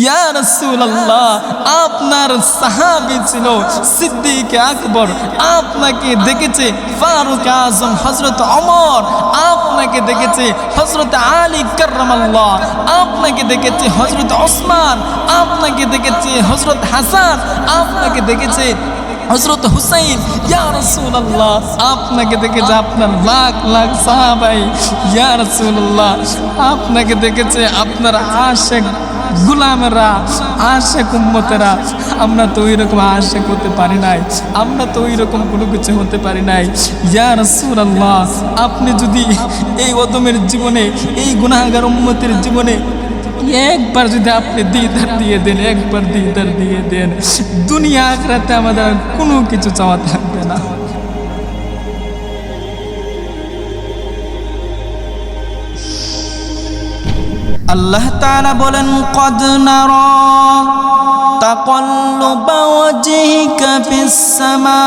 ইয়া রাসূলুল্লাহ, আপনার সাহাবী ছিল সিদ্দিক আকবর, আপনাকে দেখেছে ফারুক আজম হযরত ওমর, আপনাকে দেখেছে হযরত আলী কাররামাল্লাহ, আপনাকে দেখেছে হযরত ওসমান, আপনাকে দেখেছে হযরত হাসান, আপনাকে দেখেছে হযরত হুসাইন। ইয়া রাসূলুল্লাহ, আপনাকে দেখেছে আপনার লাখ লাখ সাহাবাই। ইয়া রাসূলুল্লাহ, আপনাকে দেখেছে আপনার আশিক গোলামেরা, আশিক উম্মতেরা। আমরা তো ওই রকম আশিক হতে পারি নাই, আমরা তো ওই রকম কোনো কিছু হতে পারি নাই। ইয়া রাসূলুল্লাহ, আপনি যদি এই অদমের জীবনে, এই গুনাহগার উম্মতের জীবনে একবার যদি আপনি দিদার দিয়ে দেন, একবার দিদার দিয়ে দেন, দুনিয়া আখিরাতে আমাদের কোনো কিছু চাওয়া থাকবে না। আল্লাহ তাআলা বলেন, কদ নারা তাকাল্লুবা ওয়াজহিকা ফিস সামা।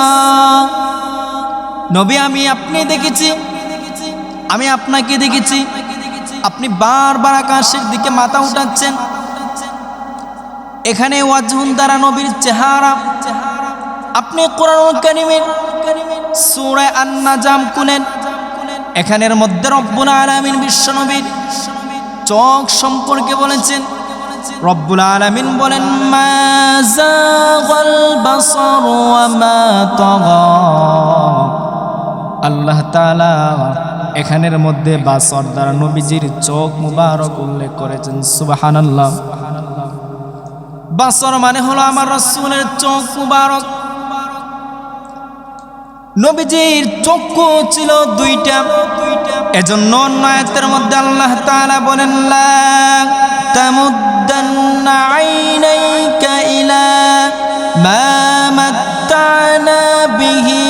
নবী, আমি আপনি দেখেছি, আমি আপনাকে দেখেছি, আপনি বারবার আকাশের দিকে মাথা উঠাচ্ছেন। এখানে ওয়াজহুন দ্বারা নবীর চেহারা। আপনি কোরআনুল কারীমের সূরা আন-নাজম খুলেন, এখানের মধ্যে রব্বুল আলামিন বিশ্বনবীর চোখ সম্পর্কে বলেছেন। রব্বুল আলামিন বলেন, মা যাগাল বাসার ওয়া মা তাগা। আল্লাহ তাআলা এখানের মধ্যে বাসর দ্বারা নবীজির চোখ মুবারক উল্লেখ করেছেন। সুবহানাল্লাহ। বাসর মানে হলো আমার রাসূলের চোখ মুবারক। নবীজির চক্ষু ছিল দুইটা, এজন্য অন্য আয়াতের মধ্যে আল্লাহ তাআলা বলেন, লা তামুদ্দান্না আইনাইকা ইলা মা মাত্তা'না বিহি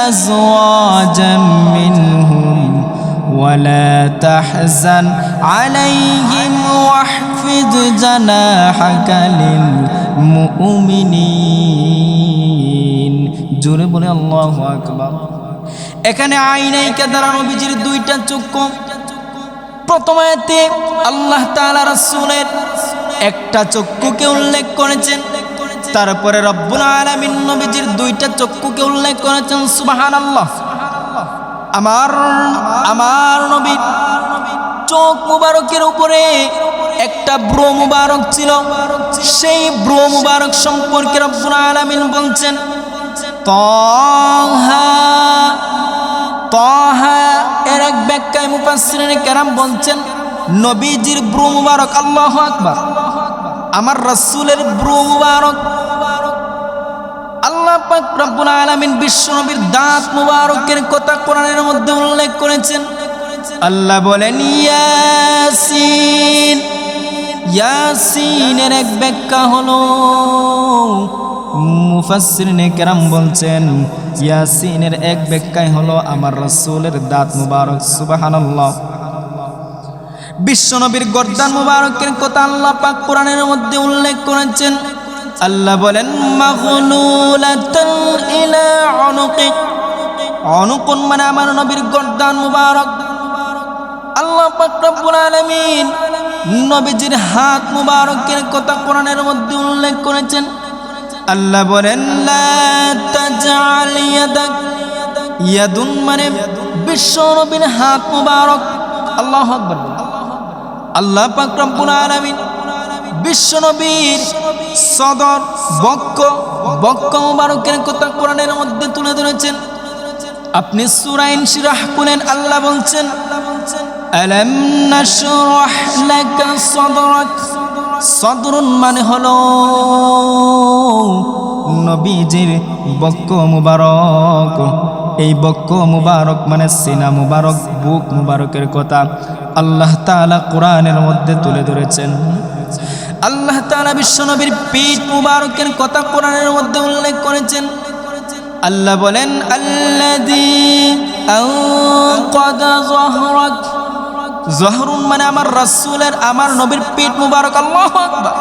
আজওয়াজাম মিনহুম ولا تحزن عليهم واحفظ جناحك للمؤمنين। জোরে বলে আল্লাহু আকবার। এখানে আইনাইকা দ্বারা নবীজির দুইটা চক্ষু। প্রথম আয়াতে আল্লাহ তাআলা রাসূলের একটা চক্ষুকে উল্লেখ করেছেন, তারপরে রব্বুল আলামিন নবীজির দুইটা চক্ষুকে উল্লেখ করেছেন। সুবহানাল্লাহ। আমার নবীর চোখ মুবারকের উপরে একটা ব্রো মুবারক ছিল। সেই ব্রো মুবারক সম্পর্কে রব্বুল আলামিন বলছেন, তাহা। তাহা এর এক ব্যাখ্যায় মুফাসসিরিনে কেরাম বলছেন, নবীজির ব্রো মুবারক। আল্লাহু আকবার। আমার রাসূলের ব্রো মুবারক। আল্লাহ পাক রব্বুল আলামিন বিশ্বনবীর দাঁত মুবারকের কথা কোরআনের মধ্যে উল্লেখ করেছেন। আল্লাহ বলেন, ইয়াসিন। ইয়াসিনের এক ব্যাখ্যা হলো, মুফাসসিরিনে কেরাম বলছেন, ইয়াসিনের এক ব্যাখ্যায় হলো আমার রাসূলের দাঁত মুবারক। সুবহানাল্লাহ। বিশ্বনবীর গর্দান মুবারকের কথা আল্লাহ পাক কোরআনের মধ্যে উল্লেখ করেছেন। আল্লাহ বলেন, মাগলুলাতান ইলা উনুকি। উনুকুন মানে আমার নবীর গর্দান মুবারক। আল্লাহ পাক রব্বুল আলামিন নবীজির হাত মুবারকের কথা কোরআনের মধ্যে উল্লেখ করেছেন। আল্লাহ বলেন, লা তাজআল ইয়াদাক। ইয়াদুন মানে বিশ্ব নবীর হাত মুবারক। আল্লাহু আকবার। আল্লাহ পাক রব্বুল আলামিন বিশ্ব নবীর সদর বক্ষ মুবারকের কথা কোরআনের মধ্যে তুলে ধরেছেন। আপনি সূরা ইনশিরাহ খুলেন, আল্লাহ বলছেন, আলাম নাশরাহ লাকা সাদরাক। সদরুন মানে হলো নবীজির বক্ষ মুবারক। এই বক্ষ মুবারক মানে সিনা মুবারক, বুক মুবারকের কথা আল্লাহ তাআলা কোরআনের মধ্যে তুলে ধরেছেন। আল্লাহ তাআলা বিশ্বনবীর পিঠ মুবারকের কথা কোরআনের মধ্যে উল্লেখ করেছেন। আল্লাহ বলেন, আল্লাযী আনকাযা যহরাক। যহরুন মানে আমার রাসূলের, আমার নবীর পিঠ মুবারক। আল্লাহু আকবার।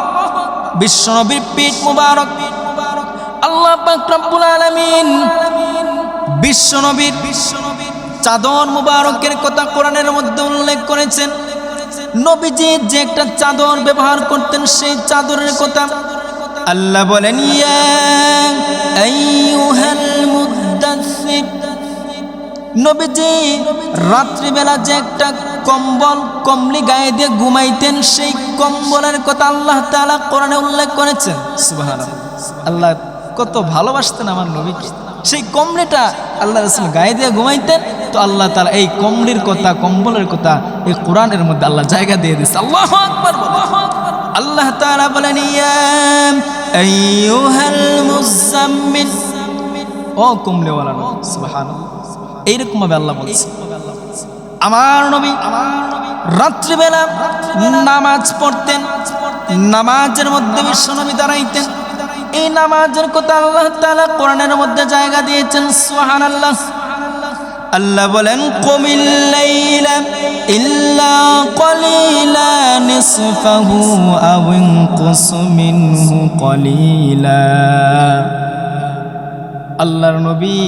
বিশ্বনবীর পিঠ মুবারক। আল্লাহ পাক রব্বুল আলামিন বিশ্বনবীর চাদর মুবারকের কথা কোরআনের মধ্যে উল্লেখ করেছেন। নবীজি যে একটা চাদর ব্যবহার করতেন সেই চাদরের কথা আল্লাহ বলেন ইয়া আইয়ুহাল মুদ্দাসসির নবীজি রাত্রিবেলা যে একটা কমলি গায়ে দিয়ে ঘুমাইতেন সেই কম্বলের কথা আল্লাহ তাআলা কোরআনে উল্লেখ করেছেন সুবহানাল্লাহ আল্লাহ কত ভালোবাসতেন আমার নবীকে সেই কমলিটা আল্লাহ রাসূল গায়ে দিয়ে ঘুমাইতেন তো আল্লাহ তাআলা এই কমলির কথা কম্বলের কথা এই কোরআনের মধ্যে আল্লাহ জায়গা দিয়ে দিয়েছে আল্লাহু আকবার আল্লাহ তাআলা বলেন ইয়া আইয়ুহাল মুযাম্মিল ও কমলিওয়ালা নবী সুবহানাল্লাহ এইরকম ভাবে আল্লাহ বলছে আমার নবী রাত্রিবেলা নামাজ পড়তেন নামাজের মধ্যে বিশ্বনবী দাঁড়াইতেন এই নামাজের কথা আল্লাহ তাআলা কোরআনের মধ্যে জায়গা দিয়েছেন সুবহানাল্লাহ আল্লাহ বলেন কুমিল লাইলা ইল্লা কলিলা নিসফাহু আও ইনকুস মিনহু কলিলা আল্লাহর নবী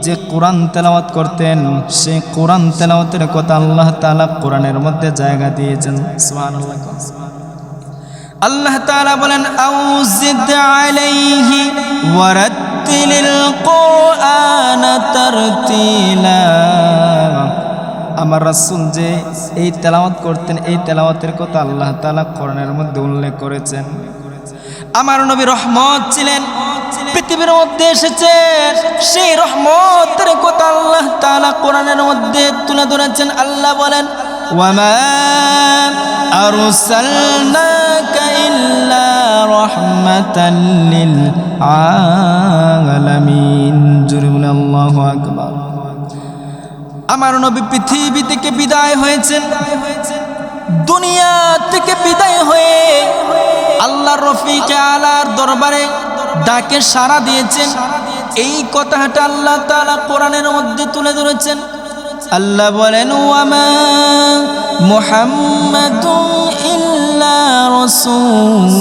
যে কোরআন তেলাওয়াত করতেন সেই কোরআন তেলাওয়াতের কথা আল্লাহ তাআলা কোরআনের মধ্যে জায়গা দিয়েছেন সুবহানাল্লাহ আল্লাহ তাআলা বলেন আউজিদ আলাইহি ওয়ারাত্তিলিল কুরআনা তারতিলা আমার রাসূল যে এই তেলাওয়াত করতেন এই তেলাওয়াতের কথা আল্লাহ তাআলা কোরআনের মধ্যে উল্লেখ করেছেন আমার নবী রহমত ছিলেন পৃথিবীর মধ্যে এসেছে সেই রহমতের কথা আল্লাহ তাআলা কোরআনের মধ্যে তুলে ধরেছেন আল্লাহ বলেন ওয়ামা আরসালনাকা ইল্লা রাহমাতাল লিল আলামিন জোরে বলে আল্লাহু আকবার আমার নবী পৃথিবী থেকে বিদায় হয়েছেন দুনিয়া থেকে বিদায় হয়ে আল্লাহর রফিকে আলার দরবারে ডাকে সাড়া দিয়েছেন এই কথাটা আল্লাহ তাআলা কোরআনের মধ্যে তুলে ধরেছেন আল্লাহ বলেন ওয়ামা মুহাম্মাদুন ইল্লা রাসূল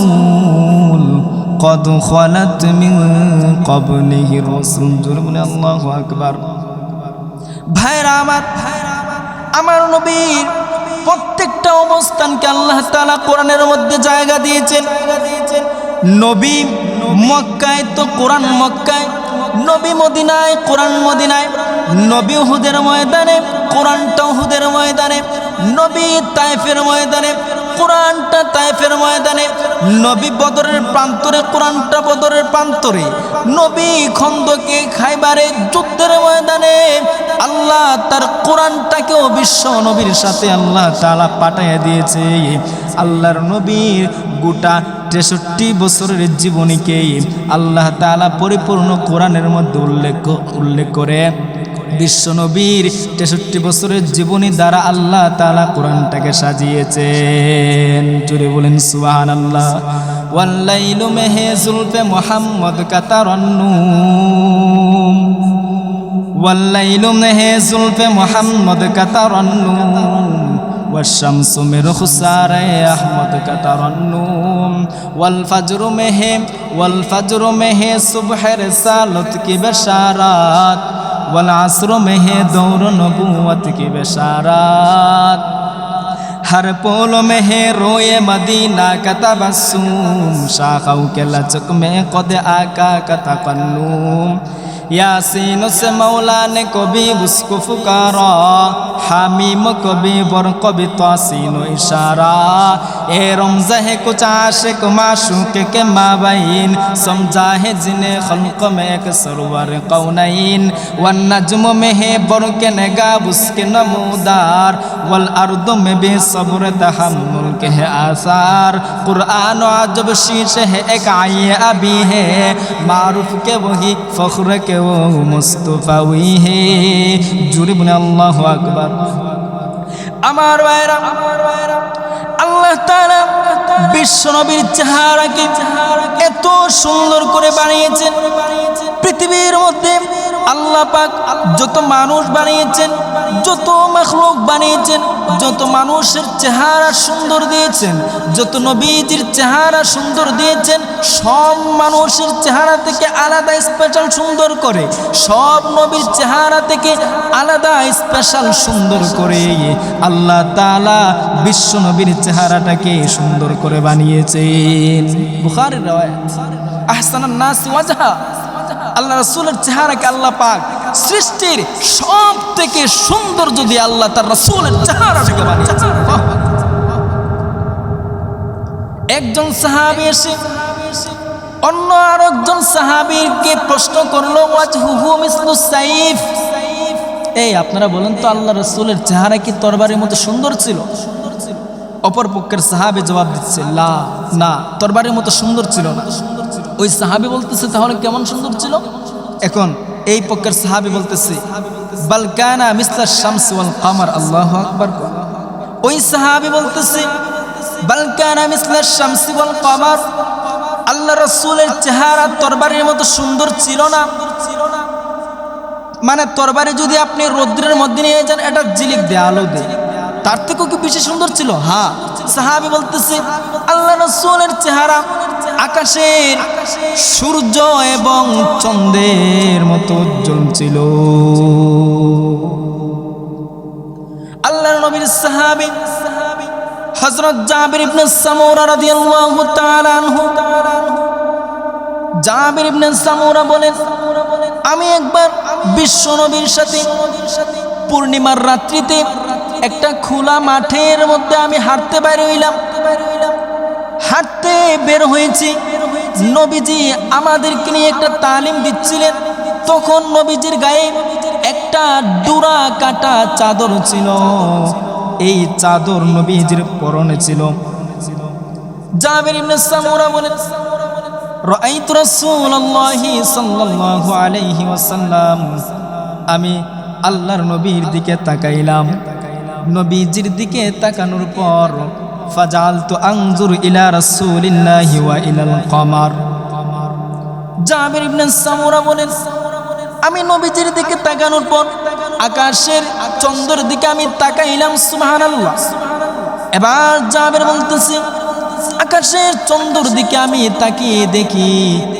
কদ খালাত মিন ক্বাবলিহি রাসূল জোরে বলে আল্লাহু আকবার ভাইরা আমার নবীর প্রত্যেকটা অবস্থানকে আল্লাহ তাআলা কোরআনের মধ্যে জায়গা দিয়েছেন নবী মক্কায় তো কোরআন মক্কায় নবী মদিনায় কোরআন মদিনায় নবী উহুদের ময়দানে কোরআনটা উহুদের ময়দানে নবী তায়েফের ময়দানে কোরআনটা তায়েফের ময়দানে নবী বদরের প্রান্তরে কোরআনটা বদরের প্রান্তরে নবী খন্দকে খাইবারে যুদ্ধের ময়দানে আল্লাহ তার কোরআনটাকেও বিশ্ব নবীর সাথে আল্লাহ তাআলা পাঠিয়ে দিয়েছে আল্লাহর নবীর গোটা 63 বছরের জীবনীকে আল্লাহ তাআলা পরিপূর্ণ কোরআনের মধ্যে উল্লেখ করে বিশ্ব নবীর 63 বছরের জীবনী দ্বারা আল্লাহ তাআলা কোরআনটাকে সাজিয়েছেন জোরে বলেন সুবহানাল্লাহ ওয়াল্লাইলু মেহে জুলফে মুহাম্মদ কাতারান্নুম ওয়াল্লাইলু মেহে জুলফে মুহাম্মদ কাতারান্নুম والشمس من خسار احمد کا ترنم والفجر میں ہے صبح رسالت کی بشارات والعصر میں ہے دور نبوت کی بشارات ہر پول میں ہے روئے مدینہ کا تبسم شاخوں کے لچک میں قد آقا کا تقنم यासीन से मौला ने कभी उसको पुकारा हामीम कभी बर कभी तासीन इशारा ए रमज़ा है कुछ आशिक माशूक के माबैन समझा है जिन्हें खल्क में एक सरवर कौनैन वन नज्म में है बर के नगाब उसके नमूदार वल अर्द में भी सब्र तहम्मुल के है आसार कुरान अजब शीशे है एक आये अभी है मारूफ के वही फख्र के वो मुस्तफावी है जुरे बोले अल्लाहु আকবার আমার ভাইরা আল্লাহ তাআলা বিশ্ব নবীর চেহারাকে এত সুন্দর করে বানিয়েছেন পৃথিবীর মধ্যে আল্লাহ পাক যত মানুষ বানিয়েছেন, যত মাখলুক বানিয়েছেন, যত মানুষের চেহারা সুন্দর দিয়েছেন, যত নবীজির চেহারা সুন্দর দিয়েছেন, সব মানুষের চেহারা থেকে আলাদা স্পেশাল সুন্দর করে, সব নবীর চেহারা থেকে আলাদা স্পেশাল সুন্দর করে আল্লাহ তাআলা বিশ্ব নবীর চেহারাটাকে সুন্দর করে বানিয়েছেন। বুখারীর riwayat, আহসানান নাস ওয়াজহা, আল্লাহ রাসূলের চেহারাকে আল্লাহ পাক সৃষ্টির সব থেকে সুন্দর যদি আল্লাহ তার রাসূলের চেহারাটাকে বানিয়েছেন। একজন সাহাবী এসে অন্য আরেকজন সাহাবীকে প্রশ্ন করলো, ওয়াজহুহু মিসলুস সাইফ, এই আপনারা বলেন তো আল্লাহ রাসূলের চেহারা কি তরবারির মতো সুন্দর ছিল? অপর পক্ষের সাহাবী জবাব দিচ্ছে, লা, না, তরবারির মতো সুন্দর ছিল না। ওই সাহাবী বলতেছে, তাহলে কেমন সুন্দর ছিল? এখন এই পক্ষের সাহাবী বলতেছে, বাল কানা মিসলা শামস ওয়াল কমার। আল্লাহু আকবার। ওই সাহাবী বলতেছে, বাল কানা মিসলা শামস ওয়াল কমার, আল্লাহ রাসূলের চেহারা তরবারির মতো সুন্দর ছিল না। মানে তরবারি যদি আপনি রৌদ্রের মধ্যে নিয়ে যান, এটা ঝিলিক দেয়, আলো দেয়, তার থেকেও কি বেশি সুন্দর ছিল? হ্যাঁ। সাহাবী বলতেছে, আল্লাহ রাসূলের চেহারা আকাশের সূর্য এবং চন্দ্রের মতো উজ্জ্বল ছিল। আল্লাহর নবীর সাহাবী হযরত জাবির ইবনে সামুরা রাদিয়াল্লাহু তাআলা আনহু, জাবির ইবনে সামুরা বলেন, আমি একবার বিশ্ব নবীর সাথে পূর্ণিমার রাত্রিতে একটা খোলা মাঠের মধ্যে আমি হাঁটতে বের হইলাম। হাঁটতে বের হয়েছি, নবীজি আমাদেরকে নিয়ে একটা তালিম দিচ্ছিলেন। তখন নবীজির গায়ে একটা ডোরা কাটা চাদর ছিল, এই চাদর নবীজির পরনে ছিল। জাবির ইবনে সামুরা বলেন, রাআইতু রাসূলুল্লাহি সাল্লাল্লাহু আলাইহি ওয়াসাল্লাম, আমি আল্লাহর নবীর দিকে তাকাইলাম। নবীজির দিকে তাকানোর পর ফাজালতু আনজুর ইলা রাসূলিল্লাহি ওয়া ইলাল কমার। জাবির ইবনে সামুরা বলেন, আমি নবীজির দিকে তাকানোর পর আকাশের চন্দ্রের দিকে আমি তাকাইলাম। সুবহানাল্লাহ। এবার জাবির বলতেছে, আকাশের চন্দ্রের দিকে আমি তাকিয়ে দেখি,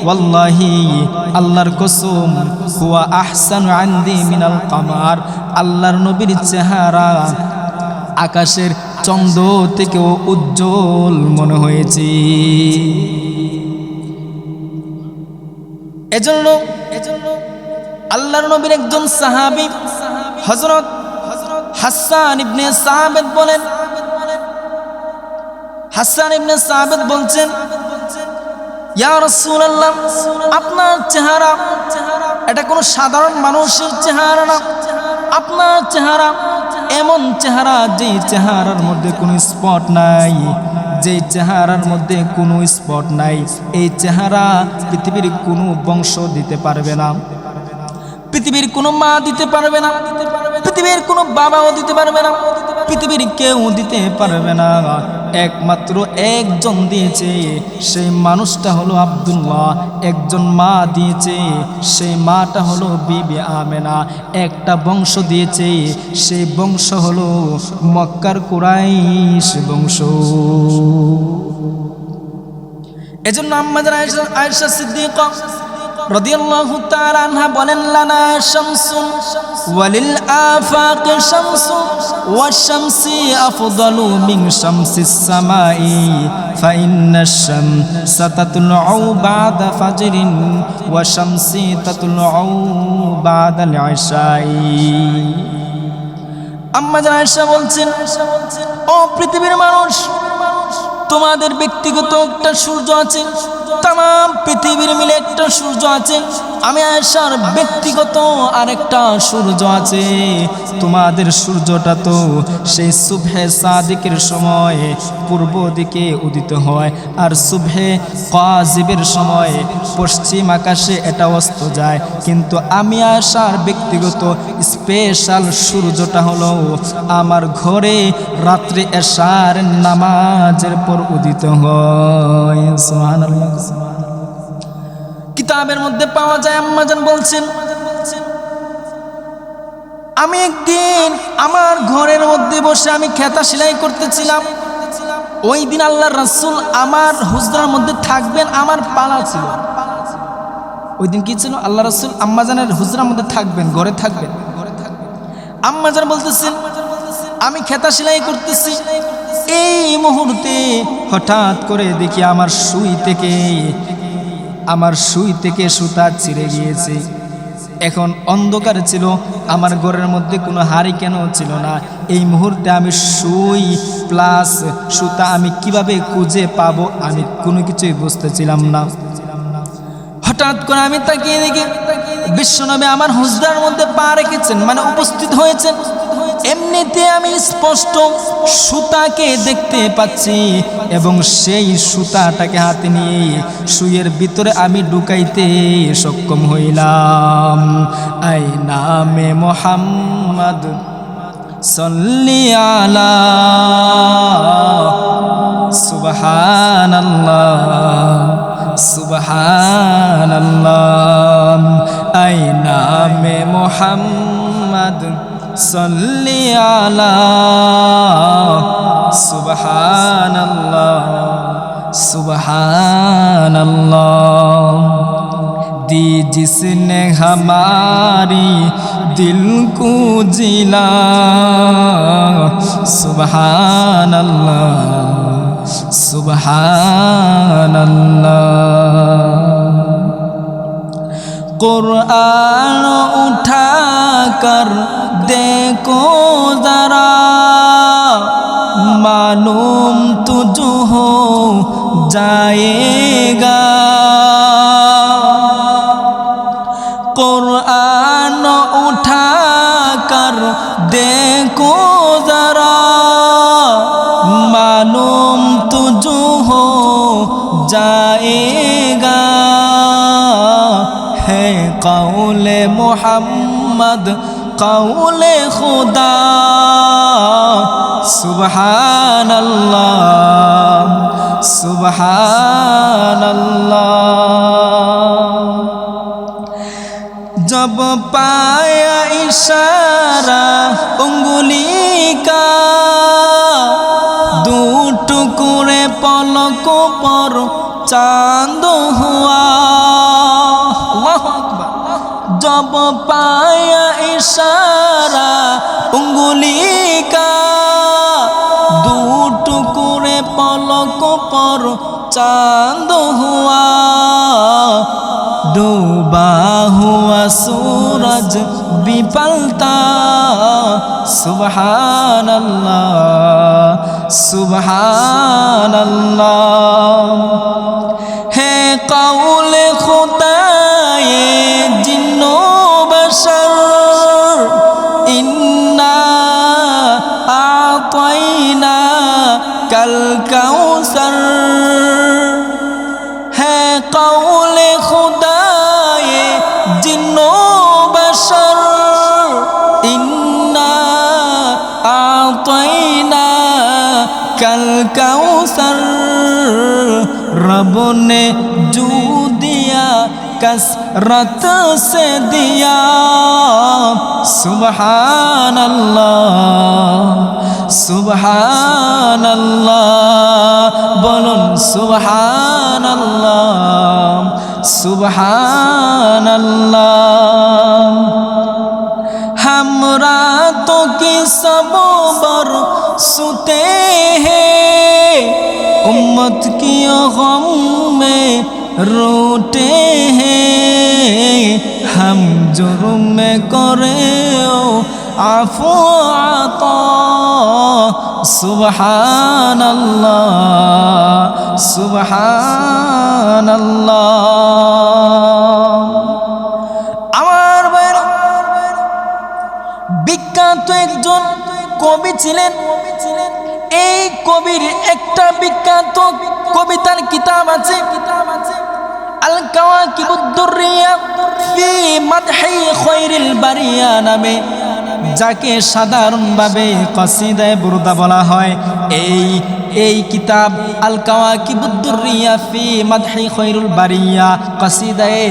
ওয়াল্লাহি, আল্লাহর কসম, হুয়া আহসানু আনদি মিনাল কমার, আল্লাহর নবীর চেহারা আকাশের চন্দ্র থেকেও উজ্জ্বল মনে হয়েছে। এজন্য আল্লাহর নবীর একজন সাহাবী হযরত হাসান ইবনে সাবিত বলেন, হাসান ইবনে সাবিত বলছেন, ইয়া রাসূলুল্লাহ, আপনার চেহারা এটা কোনো সাধারণ মানুষের চেহারা না। আপনার চেহারা এমন চেহারা, যে চেহারার মধ্যে কোনো স্পট নাই, যে চেহারার মধ্যে কোনো স্পট নাই। এই চেহারা পৃথিবীর কোনো বংশ দিতে পারবে না, পৃথিবীর কোনো মা দিতে পারবে না, পৃথিবীর কোনো বাবাও দিতে পারবে না, পৃথিবীর কেউ দিতে পারবে না। একমাত্র একজন দিয়েছে, সেই মানুষটা হলো আব্দুল্লাহ। একজন মা দিয়েছে, সেই মাটা হলো বিবি আমেনা। একটা বংশ দিয়েছে, সেই বংশ হলো মক্কার কুরাইশ বংশ। এজন্য আম্মা জান আয়েশা সিদ্দিকা রাদিয়াল্লাহু তাআলা আনহা বলেন, লানা শামসুন ওয়ালিল আফাকি শামসুন ওয়াশ-শামসি আফদালু মিন শামসিস সামাই ফাইন্নাশ শামসা তাতলুউ বা'দা ফাজরিন ওয়া শামসি তাতলুউ বা'দাল ইশাই। আম্মা জান আয়েশা বলছেন, ও পৃথিবীর মানুষ, তোমাদের ব্যক্তিগত একটা সূর্য আছে, তাম পৃথিবীর মিলে একটা সূর্য আছে। আমি আয়েশার ব্যক্তিগত আরেকটা সূর্য আছে। তোমাদের সূর্যটা তো সেই সুবহে সাদিকের সময় পূর্ব দিকে উদিত হয়, আর সুবহে কাযিবের সময় পশ্চিম আকাশে এটা অস্ত যায়। কিন্তু আমি আয়েশার ব্যক্তিগত স্পেশাল সূর্যটা হলো আমার ঘরে রাত্রে এশার নামাজের পর উদিত হয়। সুবহানাল্লাহ। কিতাবের মধ্যে পাওয়া যায়, আম্মা জান বলছেন, আমি একদিন আমার ঘরের মধ্যে বসে আমি খেতা সেলাই করতেছিলাম। ওই দিন আল্লাহর রাসূল আমার হুজরার মধ্যে থাকবেন, আমার পালা ছিল। ওই দিন কি ছিল? আল্লাহ রাসূল আম্মাজানের হুজরার মধ্যে থাকবেন, ঘরে থাকবেন। আম্মাজান বলতেছেন আমি খেতা সেলাই করতেছি, এই মুহূর্তে হঠাৎ করে দেখি আমার সুই থেকে সুতা ছিঁড়ে গিয়েছে। এখন অন্ধকার ছিল, আমার ঘরের মধ্যে কোনো হারিকেনও ছিল না। এই মুহূর্তে আমি সুই প্লাস সুতা আমি কিভাবে খুঁজে পাবো আমি কোনো কিছুই বুঝতেছিলাম না। হঠাৎ করে আমি তাকিয়ে দেখি বিশ্বনবী আমার হুজরার মধ্যে পা রেখেছেন, মানে উপস্থিত হয়েছেন। এমনিতে আমি স্পষ্ট সুতাকে দেখতে পাচ্ছি এবং সেই সুতাটাকে হাতে নিয়ে সুইয়ের ভিতরে আমি ঢুকাইতে সক্ষম হইলাম। আই নামে মোহাম্মদ সাল্লি আলা সুবহানাল্লাহ সুবহানাল্লাহ। আই নামে মোহাম্মদ সাল্লি আলা সুবহানাল্লাহ সুবহানাল্লাহ। दी जिसने हमारी दिल को जिला सुबहानल्लाह सुबहानल्लाह। कुरान उठा कर देखो जरा मालूम तुझ हो जाएगा। कुरान उठा कर देखो जरा मालूम तुझ हो जाएगा। है कौले मोहम्मद कौले खुदा सुबहानल्लाह सुबहानल्लाह। जब पाया इशारा उंगली का दो टुकड़े पलकों पर चांद हुआ। अल्लाहु अकबर। जब पाया इशारा उंगली का दो टुकड़े पलकों पर चांद हुआ। डूबा हुआ सूरज भी पलता सुबहानल्लाह सुबहानल्लाह। है कौल खुदाए जिन्नो बशर इन्ना आतैना कल कौसर। है कौल खुदाए जिन्नो बशर इन्ना आतैना कल कौसर। रब ने जो दिया कसरत से दिया सुबहानल्लाह सुबहानल्लाह। बोलुन सुबहानल्लाह सुबहानल्लाह। हम रातों की सबोबर सुते हैं उम्मत की गम में रोते हैं। हम जुर्म में करे आफू आता सुबहानल्लाह सुबहानल्लाह। আমার ভাইরা বিখ্যাত একজন কবি ছিলেন। এই কবির একটা বিখ্যাত কবিতার কিতাব আছে আল কাওয়াকিবুদ দুররিয়া ফি মাদহি খায়রিল বারিয়া নামে। যাকে সাধারণভাবে কসিদায়ে বুরদা বলা হয়, এই কিতাব আল কাওয়াকিবুদ দুররিয়া ফি মাদহি খায়রুল বারিয়া কসিদায়ে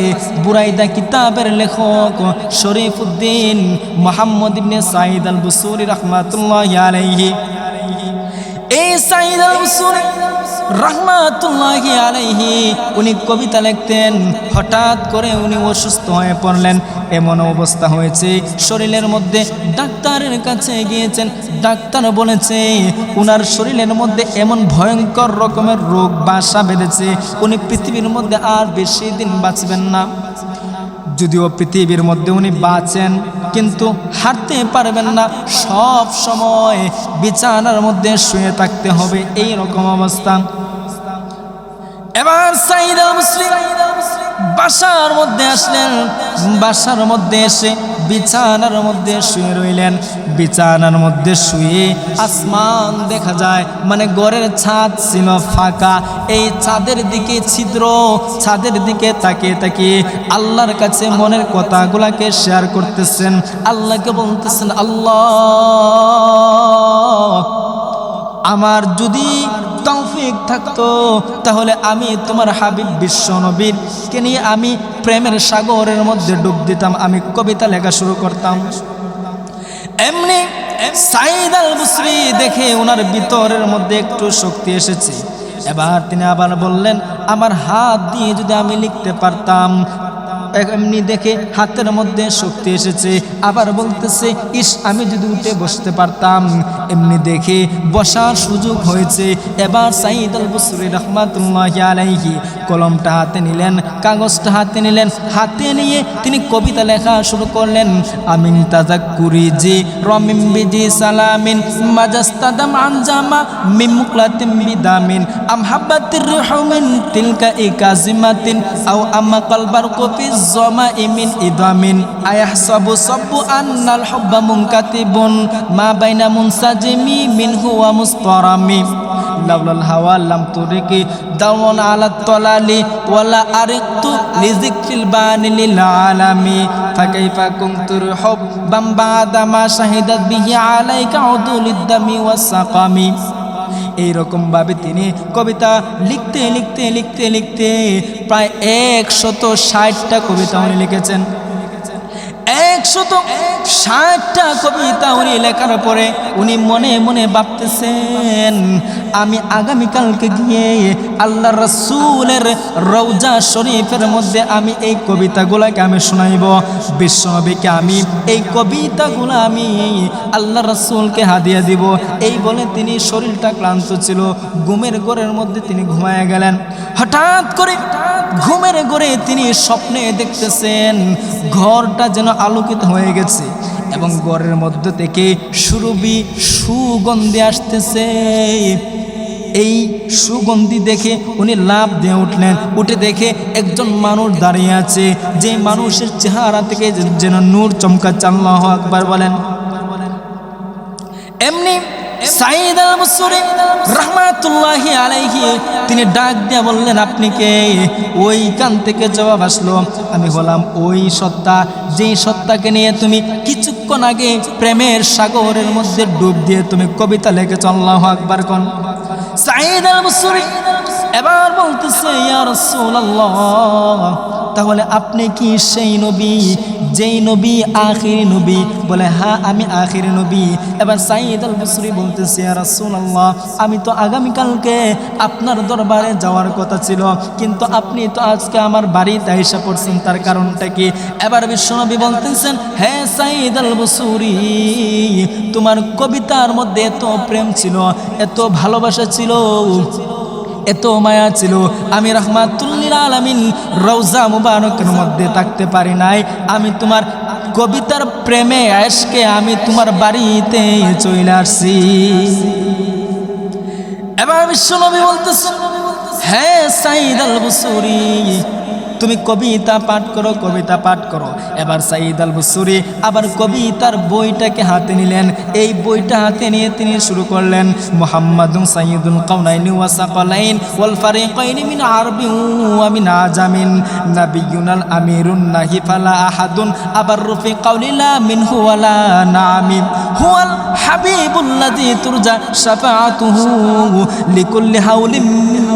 বুরাইদা কিতাবের লেখক শরীফউদ্দীন মুহাম্মদ ইবনে সাঈদ আল বুসুরি রাহমাতুল্লাহি আলাইহি। এই সাঈদ আল বুসুরি রাহমাতুল্লাহি আলাইহি উনি কবিতা লিখতেন। হঠাৎ করে উনি অসুস্থ হয়ে পড়লেন। এমন অবস্থা হয়েছে, শরীরের মধ্যে ডাক্তারের কাছে গিয়েছেন। ডাক্তার বলেছে উনার শরীরের মধ্যে এমন ভয়ঙ্কর রকমের রোগ বাসা বেঁধেছে, উনি পৃথিবীর মধ্যে আর বেশি দিন বাঁচবেন না। যদিও পৃথিবীর মধ্যে উনি বাঁচেন, কিন্তু হাঁটতে পারবেন না, সব সময় বিছানার মধ্যে শুয়ে থাকতে হবে, এই রকম অবস্থা। এবার সাঈদ আল বুসরি বাসার মধ্যে আসলেন। বাসার মধ্যে এসে বিছানার মধ্যে শুয়ে রইলেন। বিছানার মধ্যে শুয়ে আসমান দেখা যায়, মানে ঘরের ছাদ ছিল ফাঁকা। এই ছাদের দিকে ছিদ্র, ছাদের দিকে তাকিয়ে তাকিয়ে আল্লাহর কাছে মনের কথাগুলাকে শেয়ার করতেছেন। আল্লাহকে বলতেছেন, আল্লাহ, আমার যদি তৌফিক থাকতো তাহলে আমি তোমার হাবিব বিশ্ব নবীকে নিয়ে আমি প্রেমের সাগরের মধ্যে ডুব দিতাম, আমি কবিতা লেখা শুরু করতাম। এমনি সাঈদ আল বুসরি দেখে ওনার ভিতরের মধ্যে একটু শক্তি এসেছে। এবার তিনি আবার বললেন, আমার হাত দিয়ে যদি আমি লিখতে পারতাম। এমনি দেখে হাতের মধ্যে শক্তি এসেছে। আবার বলতেছে, ইস, আমি যদি উঠে বসতে পারতাম। এমনি দেখে বসার সুযোগ হয়েছে। এবার সাঈদ আল বুসরি রাহমাতুল্লাহি আলাইহি কলমটা হাতে নিলেন, কাগজটা হাতে নিলেন। হাতে নিয়ে তিনি কবিতা লেখা শুরু করলেন। আমিন তাজাক্কুরি জি রমিম বিজি সালামিন মাজাস্তাদাম আনজামা মিমুকলাতিম বিদামিন আমহাব্বাতির রুহুমিন তিলকা ইকাজিমাতিন আও আমা কালবার কফি জমাইমিন ইদামিন আয়াহসাবু সাব্বু আন্নাল হুব্বা মুনকাতিবুন মা বাইনা মুনসাজিমি মিনহু ওয়া মুসতারামি লাউলাল হাওয়া লাম তুরিকি দাওয়ান আলা তলালি ওয়ালা আরিকতু লিযিকরিল বানি লিল আলামি ফাকাইফা কুনতুর হুব্বাম বাদা মা শাহিদাত বিহি আলাইকা উদুলিদ দামি ওয়াস সাকামি। এইরকম ভাবে তিনি কবিতা লিখতে লিখতে লিখতে লিখতে প্রায় 160টা কবিতা উনি লিখেছেন। 160টা কবিতা উনি লেখার পরে উনি মনে মনে ভাবতেছেন, আমি আগামীকালকে গিয়ে আল্লাহ রাসূলের রওজা শরীফের মধ্যে আমি এই কবিতাগুলোকে আমি শোনাইব, বিশ্বনবীকে আমি এই কবিতাগুলো আমি আল্লাহ রাসূলকে হাদিয়া দিব। এই বলে তিনি, শরীরটা ক্লান্ত ছিল, ঘুমের ঘরের মধ্যে তিনি ঘুমায় গেলেন। হঠাৎ করে ঘুমের ঘরে তিনি স্বপ্নে দেখতেছেন ঘরটা যেন আলোকিত হয়ে গেছে এবং ঘরের মধ্য থেকে সুরভি সুগন্ধি আসতেছে। এই সুগন্ধি দেখে উনি লাফ দিয়ে উঠলেন। উঠে দেখে একজন মানুষ দাঁড়িয়ে আছে, যে মানুষের চেহারা থেকে যেন নূর চমকাচ্ছে। আল্লাহু আকবার বলেন। এমনি সাঈদ আল বুসরি রাহমাতুল্লাহি আলাইহি তিনি ডাক দিয়ে বললেন, আপনি কে? ওইখান থেকে জবাব আসলো, আমি হলাম ওই সত্তা, যেই সত্তাকে নিয়ে তুমি কিছুক্ষণ আগে প্রেমের সাগরের মধ্যে ডুব দিয়ে তুমি কবিতা লিখেছ। আল্লাহু আকবার কোন। সাঈদ আল বুসরি এবার বলতেছে, ইয়া রাসূলুল্লাহ, তাহলে আপনি কি সেই নবী যেই নবী আখিরি নবী? বলে, হ্যাঁ, আমি আখিরি নবী। এবার সাঈদ আল বুসরি বলতেছে, ইয়া রাসূলুল্লাহ, আমি তো আগামীকালকে আপনার দরবারে যাওয়ার কথা ছিল, কিন্তু আপনি তো আজকে আমার বাড়িতে এসে পড়ছেন, তার কারণটা কি? এবার বিশ্বনবী বলতেছেন, হ্যাঁ সাঈদ আল বুসরি, তোমার কবিতার মধ্যে এত প্রেম ছিল, এত ভালোবাসা ছিল, এত মায়া ছিল, আমি রাহমাতুল লিল আলামিন রওজা মুবারকের মধ্যে থাকতে পারি নাই। আমি তোমার কবিতার প্রেমে আজকে আমি তোমার বাড়িতে চলে আসছি। এবার বিশ্বনবী বলতেছেন, হ্যাঁ সাঈদ আল বুসরি, তুমি কবিতা পাঠ করো, কবিতা পাঠ করো। এবার সাঈদ আল বুসরি আবার কবিতার বইটাকে হাতে নিলেন। এই বইটা হাতে নিয়ে তিনি শুরু করলেন, মুহাম্মাদুন সাইয়্যিদুল কাউনাইনি ওয়া সাকালাইন ওয়াল ফারিকাইনি মিন আরবিন ওয়া মিন আজামিন নাবিয়ুনাল আমিরুন নাহি ফালা আহাদুন আবার রফি কাউলিলা মিনহু ওয়ালা নামিন হুয়াল হাবিবুল্লাযী তুরজা শাফাআতুহু লিকুল্লি হাউলিন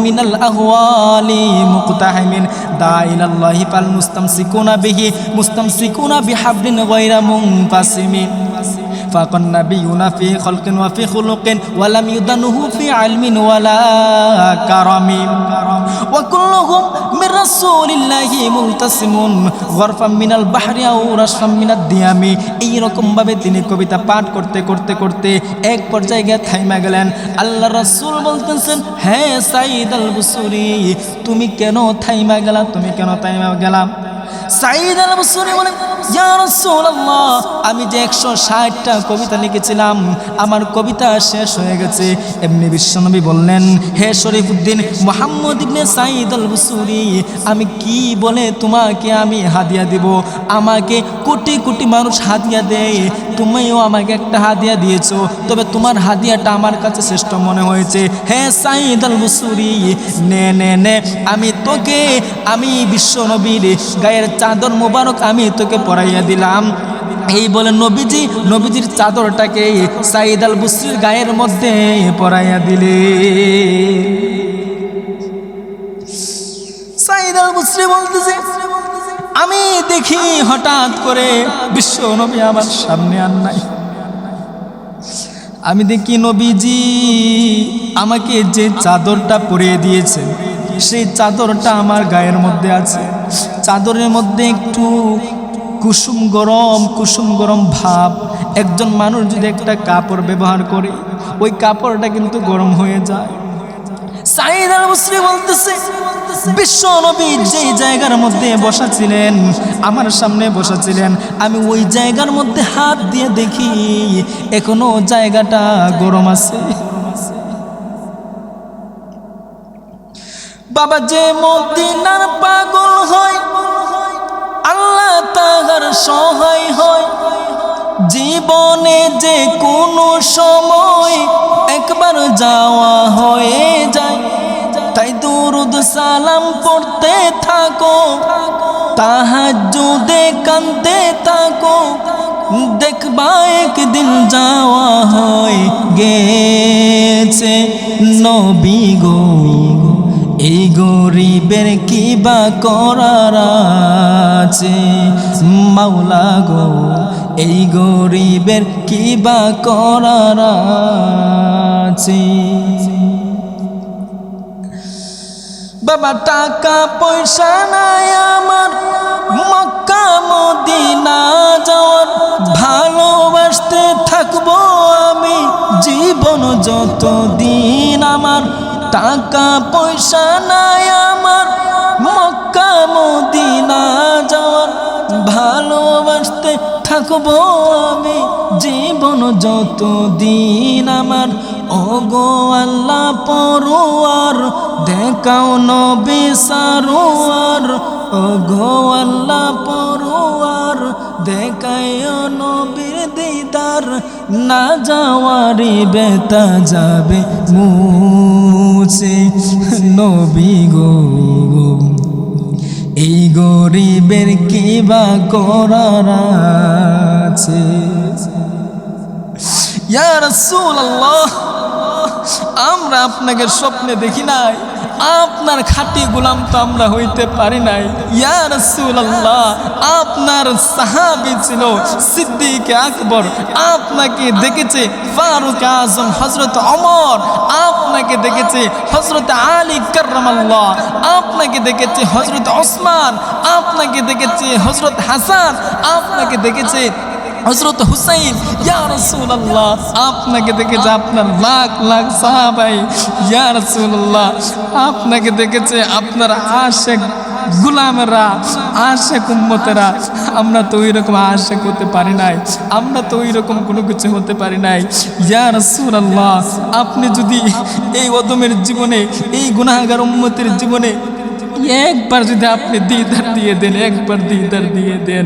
মিনাল আহওয়ালি মুকতাহিমিন দা ইলাল্লাহি ফাল মুস্তামসিকুনা বিহি মুস্তামসিকুনা বিহাবলিন গায়রা মুনফাসিমিন ফাকান নাবিয়ুনা ফি খালকিন ওয়া ফি খুলুকিন ওয়া লাম ইউদানুহু ফি ইলমিন ওয়ালা কারামিন ওয়া কুল্লুহুম মির রাসূলিল্লাহি মুলতাসিমুন গরফাম মিনাল বাহরি আও রাশফাম মিনাদ দিয়ামি। এই রকম ভাবে তিনি কবিতা পাঠ করতে করতে করতে এক পর্যায়ে গিয়ে থাইমা গেলেন। আল্লাহ রাসূল বলতেছেন, হ্যাঁ সাঈদ আল বুসরি, তুমি কেন থাইমা গেলা, তুমি কেন থাইমা গেলা? সাঈদ আল বুসরি বলেন, ইয়া রাসূলুল্লাহ, আমি যে 160টা কবিতা লিখেছিলাম, আমার কবিতা শেষ হয়ে গেছে। এমনি বিশ্বনবী বললেন, হে শরীফউদ্দিন মুহাম্মদ ইবনে সাঈদ আল বুসরি, আমি কি বলে তোমাকে আমি হাদিয়া দিব? আমাকে কোটি কোটি মানুষ হাদিয়া দেয়, তুমিও আমাকে একটা হাদিয়া দিয়েছো, তবে তোমার হাদিয়াটা আমার কাছে শ্রেষ্ঠ মনে হয়েছে। হে সাঈদ আল বুসরি, নে নে নে, আমি বিশ্বনবীর গায়ের চাদর মোবারক আমি তোকে পরাইয়া দিলাম। এই বলে নবীজির চাদরটাকে সাঈদ আল বুসরির গায়ের মধ্যে পরাইয়া দিলে। সাঈদ আল বুসরি বলতেছে, আমি দেখি হঠাৎ করে বিশ্ব নবী আমার সামনে আর নাই। আমি দেখি নবীজি আমাকে যে চাদরটা পরিয়ে দিয়েছেন, সেই চাদরটা আমার গায়ের মধ্যে আছে। চাদরের মধ্যে একটু কুসুম গরম ভাব। একজন মানুষ যদি একটা কাপড় ব্যবহার করে, ওই কাপড়টা কিন্তু গরম হয়ে যায়। সাঈদ আল বুসরি বলতেছে, বিশ্ব নবী যেই জায়গার মধ্যে বসা ছিলেন, আমার সামনে বসা ছিলেন, আমি ওই জায়গার মধ্যে হাত দিয়ে দেখি এখনো জায়গাটা গরম আছে। বাবা যে মদিনার পাগল হয়, আল্লাহ তাআলার সহায় হয়, জীবনে যে কোনো সময় একবার যাওয়া হয়ে যায়। তাই দুরুদ সালাম পড়তে থাকো, তাহাজ্জুদে কাঁদতে থাকো, দেখবা একদিন যাওয়া হয়ে গেছে। নবী গো, এই গরিবের কি বা করার আছে? মাওলা গো, এই গরিবের কি বা করার আছে? বাবা টাকা পয়সা নাই আমার মক্কা মদিনা যাওয়ার, ভালোবাসতে থাকবো আমি জীবন যতদিন। আমার টাকা পয়সা নাই আমার মক্কা মদিনা যাওয়ার, ভালোবাসতে থাকবো আমি জীবন যতদিন। আমার ওগো আল্লাহ পরওয়ার, দেখাও নবী সারোয়ার। ওগো আল্লাহ পরওয়ার, দেখাও নবীর দিদার। না যাওয়ারি বেতা যাবে মুছে। নবী গো, এই গরিবের কি বা করার আছে? ইয়া রাসূলুল্লাহ, আমরা আপনাকে স্বপ্নে দেখি নাই, আপনার খাঁটি গোলাম তো আমরা হইতে পারি নাই। ইয়া রাসূলুল্লাহ, আপনার সাহাবী ছিল সিদ্দিক আকবর, আপনাকে দেখেছে ফারুক আজম হযরত ওমর, আপনাকে দেখেছে হযরত আলী কাররামাল্লাহ, আপনাকে দেখেছে হযরত ওসমান, আপনাকে দেখেছে হযরত হাসান, আপনাকে দেখেছে হযরত হুসাইন। ইয়া রাসূলুল্লাহ, আপনাকে দেখেছে আপনার লাখ লাখ সাহাবাই। ইয়া রাসূলুল্লাহ, আপনাকে দেখেছে আপনার আশেক গোলামেরা, আশেক উম্মতেরা। আমরা তো ওই রকম আশেক হতে পারি নাই, আমরা তো ওই রকম কোনো কিছু হতে পারি নাই। ইয়া রাসূলুল্লাহ, আপনি যদি এই অদমের জীবনে, এই গুনাহগার উম্মতের জীবনে একবার যদি আপনি দিদার দিয়ে দেন, একবার দিদার দিয়ে দেন,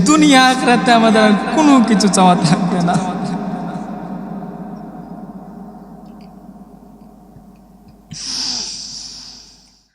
দুনিয়া আখিরাতে আমাদের আর কোনো কিছু চাওয়া থাকবে না।